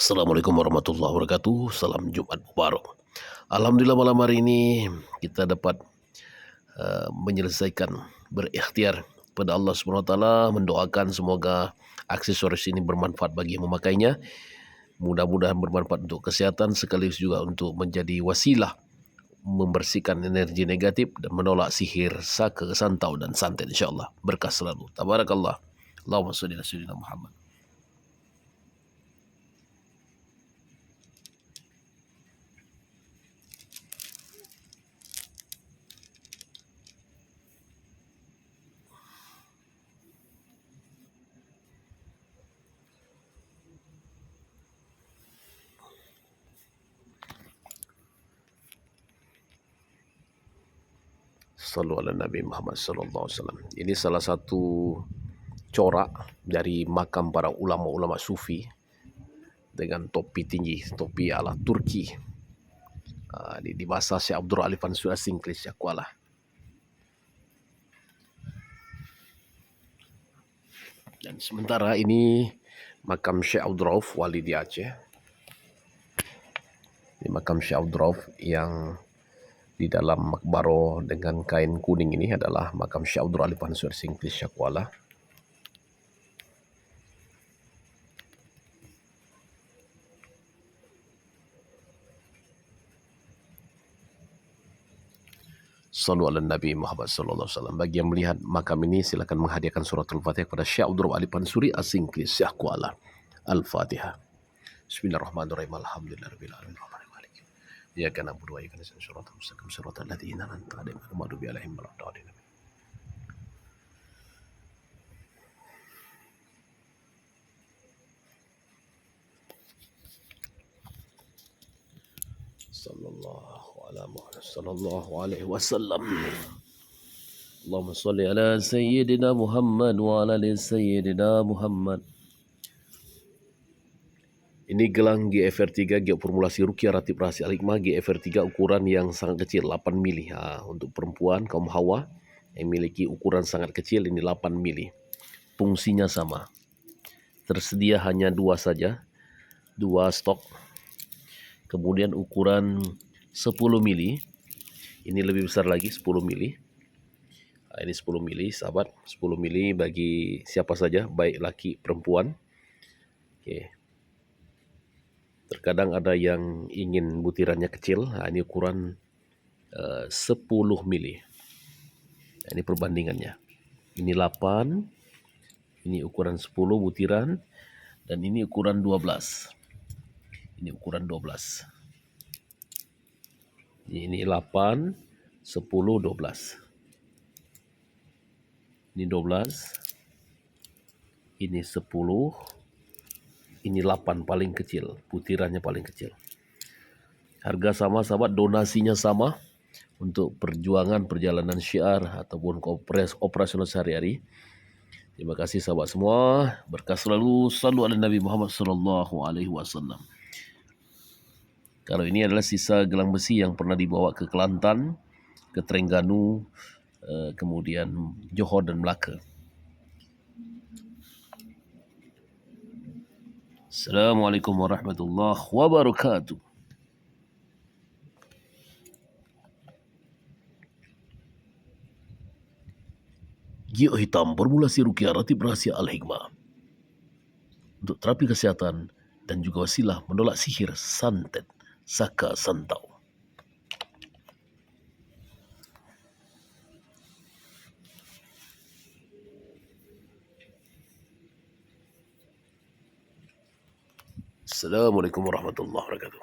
Assalamualaikum warahmatullahi wabarakatuh. Salam Jumat Mubarak. Alhamdulillah malam hari ini kita dapat menyelesaikan berikhtiar pada Allah Subhanahu Wa Taala, mendoakan semoga aksesoris ini bermanfaat bagi yang memakainya. Mudah-mudahan bermanfaat untuk kesihatan sekaligus juga untuk menjadi wasilah membersihkan energi negatif dan menolak sihir, saka, santau dan santet insyaallah. Berkah selalu. Tabarakallah. Allahumma shalli ala sayyidina Muhammad. Sallu ala Nabi Muhammad sallallahu alaihi wasallam. Ini salah satu corak dari makam para ulama-ulama sufi dengan topi tinggi, topi ala Turki. Di bahasa Syekh Abdul Alif Mansur Asingkris ya kuala. Dan sementara ini makam Syekh Abdul Rauf wali di Aceh. Ini makam Syekh Abdul Rauf yang di dalam makbaro dengan kain kuning ini adalah makam Syekh Abdul Alif Mansur Asingkris ya kuala. Sallu ala Nabi Muhammad sallallahu alaihi wasallam. Bagi yang melihat makam ini silakan menghadiahkan suratul Fatihah kepada Syekh Abdul Alif Mansuri Asingkris Syekh Kuala. Al-Fatihah. Bismillahirrahmanirrahim. Alhamdulillahirabbil alamin. Arrahmanirrahim. Iyyaka na'budu wa iyyaka nasta'in. Shiratal mustaqim. Shiratal ladzina an'amta 'alaihim ghairil maghdubi 'alaihim waladdallin. Sallallahu alaihi wasallam. Allahumma salli ala sayyidina Muhammad wa ala ali sayyidina Muhammad. Ini gelang GFR3 Geoformulasi Ruqyah Ratib Rahsia Al-Hikmah GFR3 ukuran yang sangat kecil 8 mili. Untuk perempuan kaum hawa yang memiliki ukuran sangat kecil ini 8 mili. Fungsinya sama. Tersedia hanya 2 saja. 2 stok. Kemudian ukuran 10 mili. Ini lebih besar lagi 10 mili. Ini 10 mili sahabat. 10 mili bagi siapa saja baik laki perempuan. Okey. Terkadang ada yang ingin butirannya kecil. Ini ukuran 10 mili. Ini perbandingannya. Ini 8. Ini ukuran 10 butiran. Dan ini ukuran 12. Ini ukuran 12. Ini 8, 10, 12. Ini 12. Ini 10. Ini 8 paling kecil, butirannya paling kecil. Harga sama sahabat, donasinya sama untuk perjuangan perjalanan syiar ataupun operasional sehari-hari. Terima kasih sahabat semua. Berkah selalu. Sallu ala Nabi Muhammad sallallahu alaihi wasallam. Kalau ini adalah sisa gelang besi yang pernah dibawa ke Kelantan, ke Terengganu, kemudian Johor dan Melaka. Assalamualaikum warahmatullahi wabarakatuh. Gio hitam formulasi Ruqyah Ratib Rahsia Al-Hikmah untuk terapi kesehatan dan juga wasilah menolak sihir, santet, saka, santau. Assalamualaikum warahmatullahi wabarakatuh.